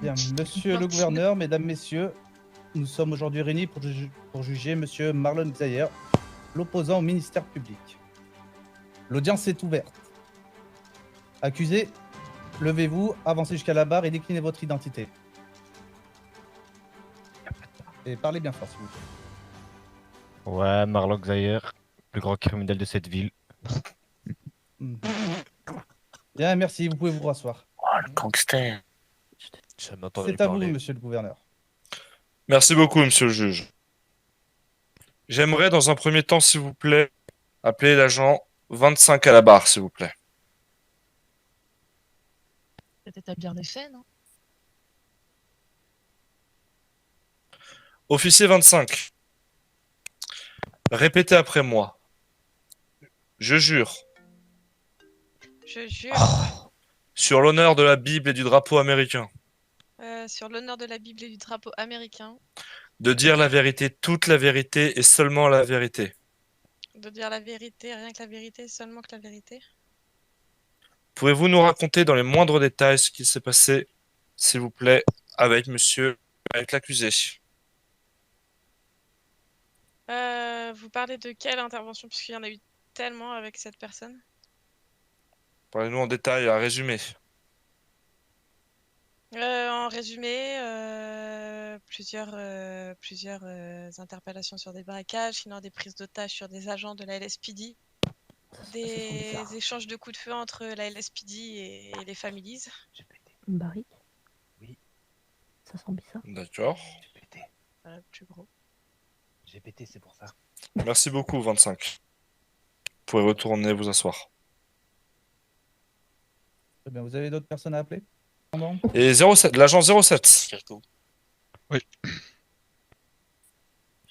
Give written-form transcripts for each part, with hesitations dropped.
Bien, monsieur le gouverneur, mesdames, messieurs, nous sommes aujourd'hui réunis pour juger monsieur Marlon Xayer, l'opposant au ministère public. L'audience est ouverte. Accusé, levez-vous, avancez jusqu'à la barre et déclinez votre identité. Et parlez bien fort, s'il vous plaît. Ouais, Marlon Xayer, plus grand criminel de cette ville. Bien, merci, vous pouvez vous rasseoir. Oh, le gangster. C'est à vous, monsieur le gouverneur. Merci beaucoup, monsieur le juge. J'aimerais, dans un premier temps, s'il vous plaît, appeler l'agent 25 à la barre, s'il vous plaît. C'est établir des faits, non? Officier 25, répétez après moi. Je jure, Je jure, sur l'honneur de la Bible et du drapeau américain, sur l'honneur de la Bible et du drapeau américain, de dire la vérité, toute la vérité et seulement la vérité. de dire la vérité, rien que la vérité, seulement que la vérité. Pouvez-vous nous raconter dans les moindres détails ce qui s'est passé, s'il vous plaît, avec l'accusé? Vous parlez de quelle intervention, puisqu'il y en a eu tellement avec cette personne? Parlez-nous en détail, à résumer. En résumé, plusieurs interpellations sur des braquages, sinon des prises d'otages sur des agents de la LSPD, des échanges de coups de feu entre la LSPD et les families. Une barrique? Oui. Ça sent bizarre. D'accord. J'ai pété. Le plus gros. J'ai pété, c'est pour ça. Merci beaucoup, 25. Vous pouvez retourner vous asseoir. Très bien, vous avez d'autres personnes à appeler? Et 07, l'agent 07. Oui.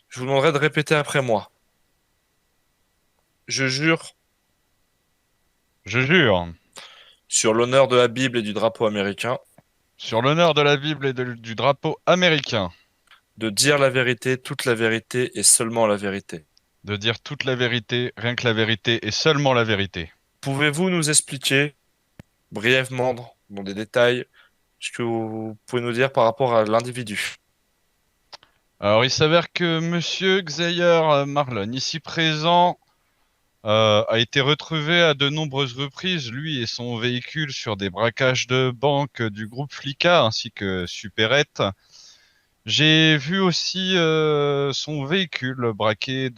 Je vous demanderai de répéter après moi. Je jure, Je jure, sur l'honneur de la Bible et du drapeau américain, sur l'honneur de la Bible et du drapeau américain, de dire la vérité, toute la vérité et seulement la vérité. de dire toute la vérité, rien que la vérité et seulement la vérité. Pouvez-vous nous expliquer brièvement, dans des détails, ce que vous pouvez nous dire par rapport à l'individu? Alors, il s'avère que Monsieur Xayer Marlon, ici présent, a été retrouvé à de nombreuses reprises, lui et son véhicule, sur des braquages de banques du groupe Flicka ainsi que Supérette. J'ai vu aussi son véhicule braquer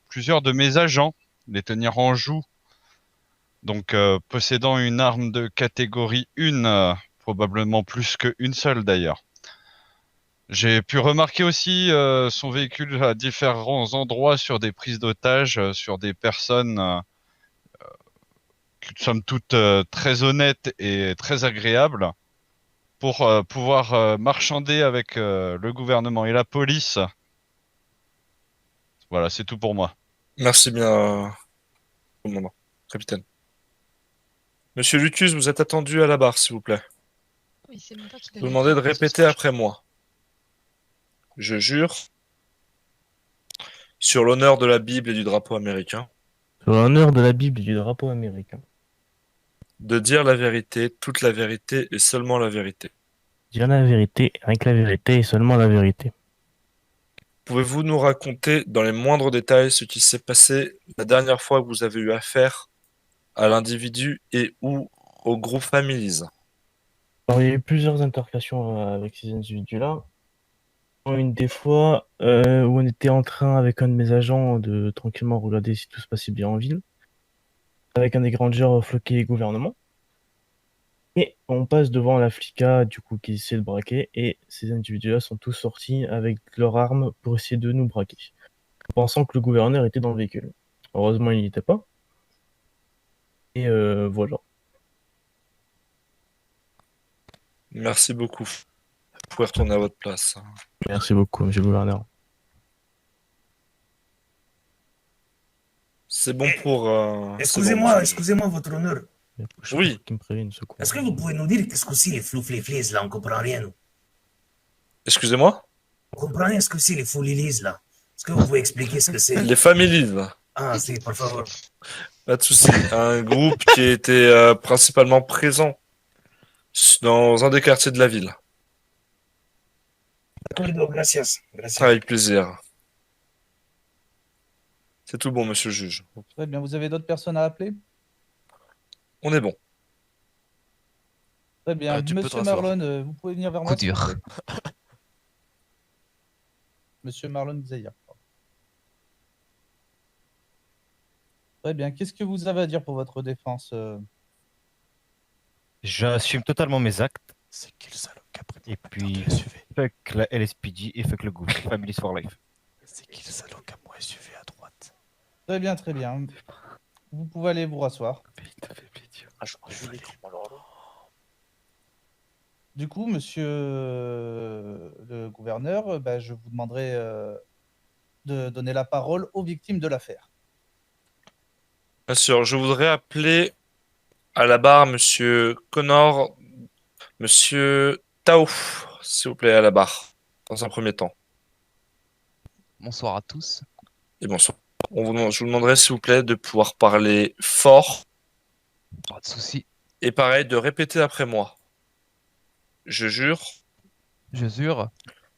plusieurs de mes agents, les tenir en joue, donc possédant une arme de catégorie 1, probablement plus qu'une seule d'ailleurs. J'ai pu remarquer aussi son véhicule à différents endroits sur des prises d'otages, sur des personnes somme toute très honnêtes et très agréables, pour pouvoir marchander avec le gouvernement et la police. Voilà, c'est tout pour moi. Merci bien, commandant, capitaine. Monsieur Lucus, vous êtes attendu à la barre, s'il vous plaît. Oui, c'est même pas qu'il Je vous avait demandez de fait, répéter après moi. Je jure, sur l'honneur de la Bible et du drapeau américain, Sur l'honneur de la Bible et du drapeau américain. de dire la vérité, toute la vérité et seulement la vérité. Dire la vérité, rien que la vérité et seulement la vérité. Pouvez-vous nous raconter dans les moindres détails ce qui s'est passé la dernière fois que vous avez eu affaire à l'individu et ou au groupe Families? Alors, il y a eu plusieurs intercations avec ces individus-là. Une des fois où on était en train avec un de mes agents de tranquillement regarder si tout se passait bien en ville, avec un des grandeurs floqués gouvernement. Et on passe devant la flica, du coup, qui essaie de braquer, et ces individus-là sont tous sortis avec leurs armes pour essayer de nous braquer, pensant que le gouverneur était dans le véhicule. Heureusement, il n'y était pas. Et voilà. Merci beaucoup. Vous pouvez retourner à votre place. Merci beaucoup, monsieur le gouverneur. C'est bon pour... Excusez-moi, votre honneur. Oui. Qui me prévienne, ce con. Est-ce que vous pouvez nous dire qu'est-ce que c'est les floufleflies là? On comprend rien, nous. Excusez-moi? On comprend rien ce que c'est les foulilies là. Est-ce que vous pouvez expliquer ce que c'est? Les Families. Ah, si, par favor. Pas de souci. Un groupe qui était principalement présent dans un des quartiers de la ville. D'accord, gracias. Gracias. Avec plaisir. C'est tout bon, monsieur le juge. Très bien. Vous avez d'autres personnes à appeler? On est bon. Très bien. Tu peux te Monsieur rasseoir. Marlon, vous pouvez venir vers Coup moi, s'il vous dur. plaît. Monsieur Marlon Xayer. Très bien. Qu'est-ce que vous avez à dire pour votre défense? J'assume totalement mes actes. C'est qui le salaud qui a pris Et mon puis, de SUV? fuck la LSPD et fuck le groupe Families for Life. C'est qui le salaud qui a mon SUV à droite? Très bien, très bien. Vous pouvez aller vous rasseoir. Il t'a fait plaisir. Du coup, monsieur le gouverneur, je vous demanderai de donner la parole aux victimes de l'affaire. Bien sûr, je voudrais appeler à la barre monsieur Connor, monsieur Tao, s'il vous plaît, à la barre, dans un premier temps. Bonsoir à tous. Et bonsoir. Je vous demanderai, s'il vous plaît, de pouvoir parler fort. Pas de souci. Et pareil, de répéter après moi. Je jure. Je jure.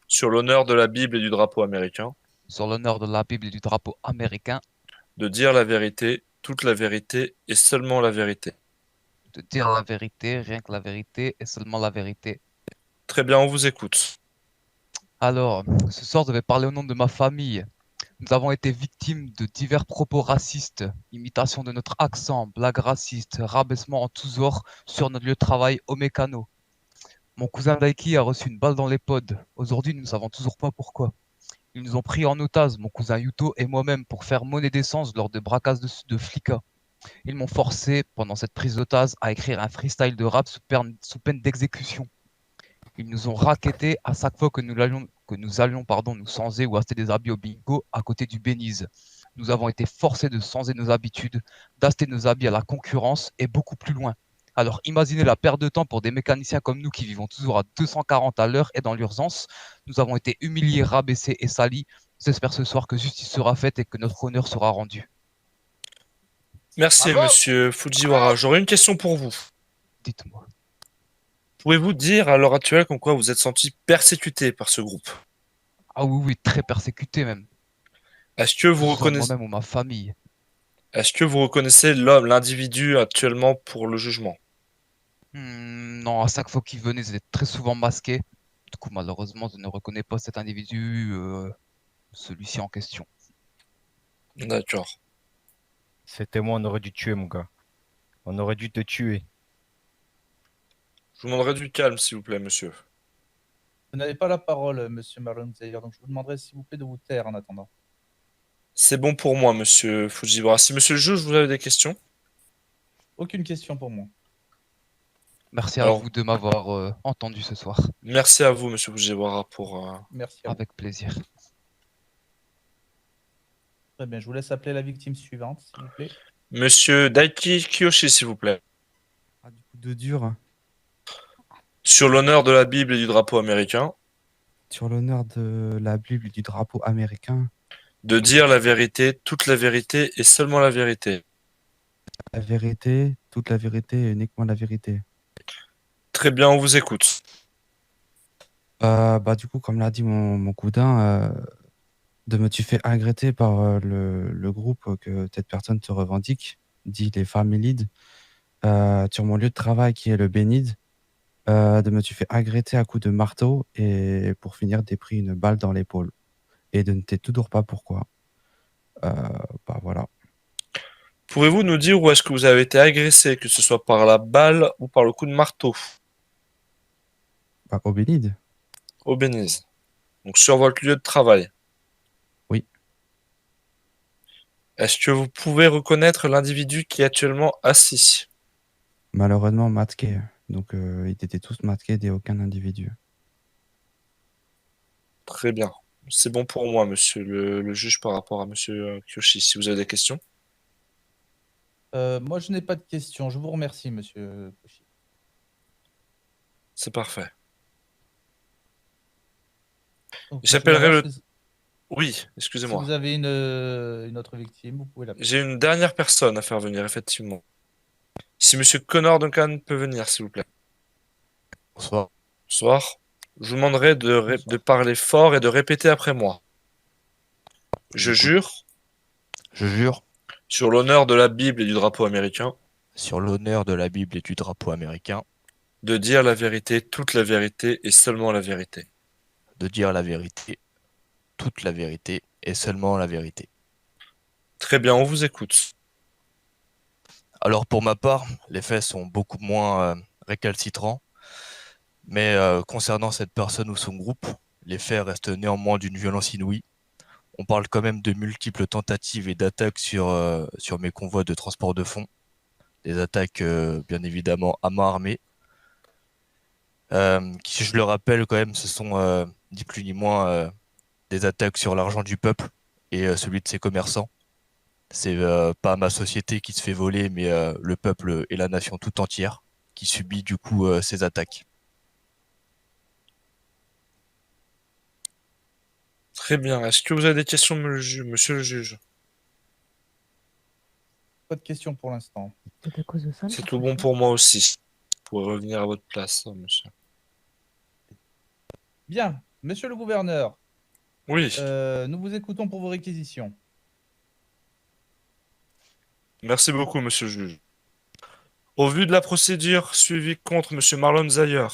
Sur l'honneur de la Bible et du drapeau américain. Sur l'honneur de la Bible et du drapeau américain. De dire la vérité, toute la vérité et seulement la vérité. De dire la vérité, rien que la vérité et seulement la vérité. Très bien, on vous écoute. Alors, ce soir, je vais parler au nom de ma famille. Nous avons été victimes de divers propos racistes, imitation de notre accent, blagues racistes, rabaissement en tous genres sur notre lieu de travail au mécano. Mon cousin Daiki a reçu une balle dans les pods. Aujourd'hui, nous ne savons toujours pas pourquoi. Ils nous ont pris en otage, mon cousin Yuto et moi-même, pour faire monnaie d'essence lors de braquages de flicas. Ils m'ont forcé, pendant cette prise d'otage, à écrire un freestyle de rap sous peine d'exécution. Ils nous ont rackettés à chaque fois que nous allions nous changer ou acheter des habits au bingo à côté du Beniz. Nous avons été forcés de changer nos habitudes, d'acheter nos habits à la concurrence et beaucoup plus loin. Alors imaginez la perte de temps pour des mécaniciens comme nous qui vivons toujours à 240 à l'heure et dans l'urgence. Nous avons été humiliés, rabaissés et salis. J'espère ce soir que justice sera faite et que notre honneur sera rendu. Merci, monsieur Fujiwara. J'aurais une question pour vous. Dites-moi. Pouvez-vous dire à l'heure actuelle qu'en quoi vous êtes senti persécuté par ce groupe? Ah oui, oui, très persécuté même. Est-ce que vous reconnaissez... Moi-même ou ma famille. Est-ce que vous reconnaissez l'homme, l'individu actuellement pour le jugement? Non, à chaque fois qu'ils venaient, ils étaient très souvent masqués. Du coup, malheureusement, je ne reconnais pas cet individu, celui-ci en question. D'accord. C'était moi, on aurait dû tuer, mon gars. On aurait dû te tuer. Je vous demanderai du calme, s'il vous plaît, monsieur. Vous n'avez pas la parole, monsieur Marlon Xayer, donc je vous demanderai, s'il vous plaît, de vous taire en attendant. C'est bon pour moi, monsieur Fujiwara. Si monsieur le juge, vous avez des questions? Aucune question pour moi. Merci à vous de m'avoir entendu ce soir. Merci à vous, monsieur Fujiwara, pour... Merci à Avec plaisir. Très bien, je vous laisse appeler la victime suivante, s'il vous plaît. Monsieur Daiki Kiyoshi, s'il vous plaît. De dur. Sur l'honneur de la Bible et du drapeau américain. Sur l'honneur de la Bible et du drapeau américain. De dire la vérité, toute la vérité et seulement la vérité. La vérité, toute la vérité et uniquement la vérité. Très bien, on vous écoute. Du coup, comme l'a dit mon cousin, tu fais agresser par le groupe que cette personne te revendique, dit les Family Lead, sur mon lieu de travail qui est le Bénide. Tu fais agresser à coups de marteau et pour finir, t'es pris une balle dans l'épaule. Et de ne t'es toujours pas pourquoi. Voilà. Pouvez-vous nous dire où est-ce que vous avez été agressé, que ce soit par la balle ou par le coup de marteau? Au Bénide. Au Beniz. Donc sur votre lieu de travail. Oui. Est-ce que vous pouvez reconnaître l'individu qui est actuellement assis? Malheureusement masqués. Donc ils étaient tous masqués et aucun individu. Très bien. C'est bon pour moi, monsieur le juge, par rapport à monsieur Kiyoshi. Si vous avez des questions. Moi, je n'ai pas de questions. Je vous remercie, monsieur Koshi. C'est parfait. Donc, J'appellerai le... monsieur Lara, Oui, excusez-moi. Si vous avez une autre victime, vous pouvez l'appeler. J'ai une dernière personne à faire venir, effectivement. Si monsieur Connor Duncan peut venir, s'il vous plaît. Bonsoir. Bonsoir. Je vous demanderai de parler fort et de répéter après moi. Je jure, Je jure, sur l'honneur de la Bible et du drapeau américain, sur l'honneur de la Bible et du drapeau américain, de dire la vérité, toute la vérité et seulement la vérité. de dire la vérité, toute la vérité et seulement la vérité. Très bien, on vous écoute. Alors pour ma part, les faits sont beaucoup moins récalcitrants, mais concernant cette personne ou son groupe, les faits restent néanmoins d'une violence inouïe. On parle quand même de multiples tentatives et d'attaques sur mes convois de transport de fonds. Des attaques bien évidemment à main armée. Qui, si je le rappelle quand même, ce sont ni plus ni moins des attaques sur l'argent du peuple et celui de ses commerçants. C'est pas ma société qui se fait voler, mais le peuple et la nation tout entière qui subit du coup ces attaques. Très bien. Est-ce que vous avez des questions, monsieur le juge? Pas de questions pour l'instant. C'est à cause de ça. C'est tout bon pour moi aussi. Vous pouvez revenir à votre place, monsieur. Bien, monsieur le gouverneur. Oui. Nous vous écoutons pour vos réquisitions. Merci beaucoup, monsieur le juge. Au vu de la procédure suivie contre monsieur Marlon Zayer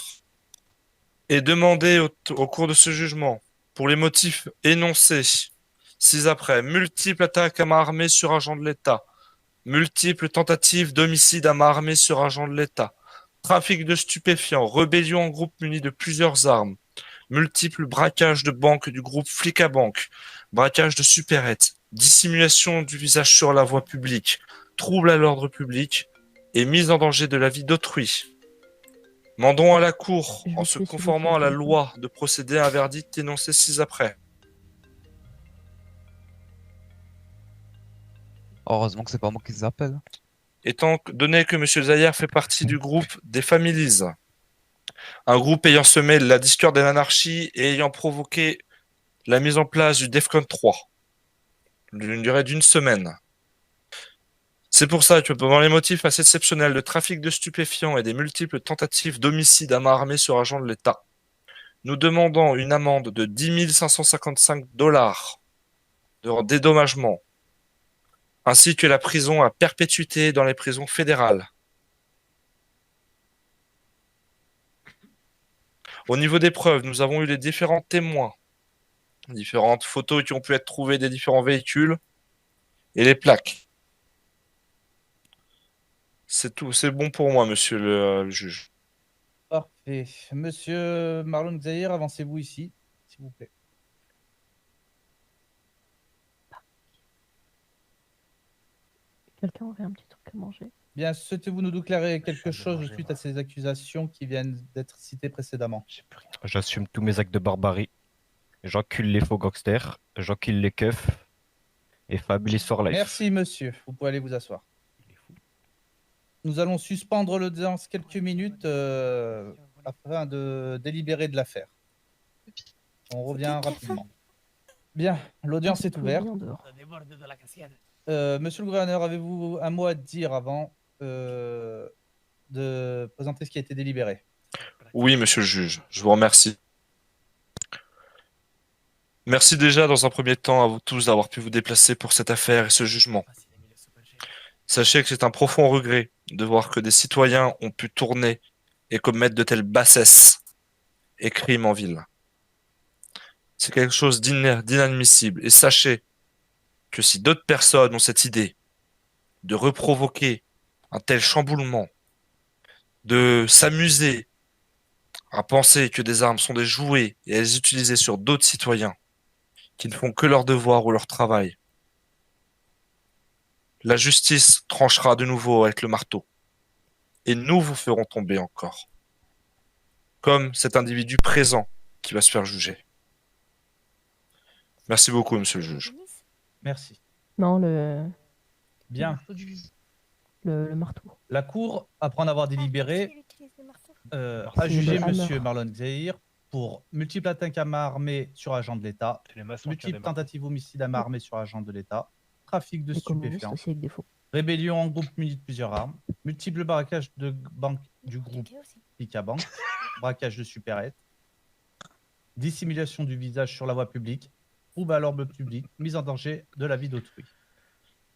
et demandée au cours de ce jugement pour les motifs énoncés ci-après, multiples attaques à main armée sur agent de l'État, multiples tentatives d'homicide à main armée sur agent de l'État, trafic de stupéfiants, rébellion en groupe muni de plusieurs armes, multiples braquages de banques du groupe Flic à Banque, braquage de supérettes, dissimulation du visage sur la voie publique, trouble à l'ordre public et mise en danger de la vie d'autrui. Mandons à la Cour, en se conformant à la loi, de procéder à un verdict énoncé ci-après. Heureusement que c'est pas moi qui les appelle. Étant donné que M. Zayer fait partie du groupe des Families, un groupe ayant semé la discorde et l'anarchie et ayant provoqué la mise en place du DEFCON 3, d'une durée d'une semaine. C'est pour ça que pendant les motifs assez exceptionnels de trafic de stupéfiants et des multiples tentatives d'homicide à main armée sur agent de l'État, nous demandons une amende de 10 555 $ de dédommagement, ainsi que la prison à perpétuité dans les prisons fédérales. Au niveau des preuves, nous avons eu les différents témoins, différentes photos qui ont pu être trouvées des différents véhicules et les plaques. C'est tout, c'est bon pour moi, monsieur le juge. Parfait. Monsieur Marlon Zayer, avancez-vous ici, s'il vous plaît. Quelqu'un aurait un petit truc à manger? Bien, souhaitez-vous nous déclarer quelque chose suite à ces accusations qui viennent d'être citées précédemment? J'assume tous mes actes de barbarie. J'encule les faux gangsters, j'encule les keufs et Fabulous for life. Merci, monsieur. Vous pouvez aller vous asseoir. Nous allons suspendre l'audience quelques minutes afin de délibérer de l'affaire. On revient rapidement. Bien, l'audience est ouverte. Monsieur le gouverneur, avez-vous un mot à dire avant de présenter ce qui a été délibéré? Oui, monsieur le juge, je vous remercie. Merci déjà dans un premier temps à vous tous d'avoir pu vous déplacer pour cette affaire et ce jugement. Sachez que c'est un profond regret de voir que des citoyens ont pu tourner et commettre de telles bassesses et crimes en ville. C'est quelque chose d'inadmissible. Et sachez que si d'autres personnes ont cette idée de reprovoquer un tel chamboulement, de s'amuser à penser que des armes sont des jouets et à les utiliser sur d'autres citoyens qui ne font que leur devoir ou leur travail, la justice tranchera de nouveau avec le marteau. Et nous vous ferons tomber encore. Comme cet individu présent qui va se faire juger. Merci beaucoup, monsieur le juge. Merci. Non, le Bien. marteau. La Cour, après en avoir délibéré, a C'est jugé le monsieur hammer. Marlon Zayer pour multiples attaques à main armée sur agent de l'État, multiples tentatives homicides à main armée sur agent de l'État, trafic de Les communistes stupéfiants, aussi avec des faux. rébellion en groupe muni de plusieurs armes, multiples braquages de banques du groupe Flic à Banque, braquage de supérettes, dissimulation du visage sur la voie publique, trouble à l'ordre public, mise en danger de la vie d'autrui.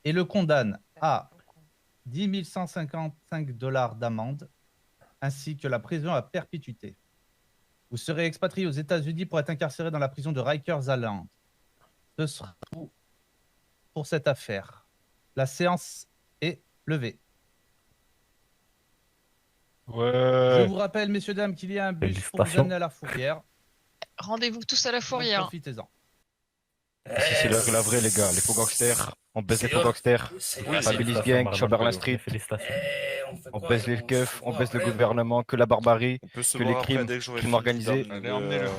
Et le condamne à 10 155 $ d'amende, ainsi que la prison à perpétuité. Vous serez expatrié aux États-Unis pour être incarcéré dans la prison de Rikers Island. Ce sera tout pour cette affaire. La séance est levée. Je vous rappelle, messieurs, dames, qu'il y a un bus pour vous amener à la Fourrière. Rendez-vous tous à la Fourrière. Profitez-en. C'est l'heure de la vraie, les gars. Les faux gangsters. On baisse les faux gangsters. Fabilis Gang, Chamberlain Street. On baisse les keufs, on baisse le gouvernement, que la barbarie, On peut se que les voir après crimes, dès que j'aurai crimes fini organisés. d'amener Allez, emmenez-le.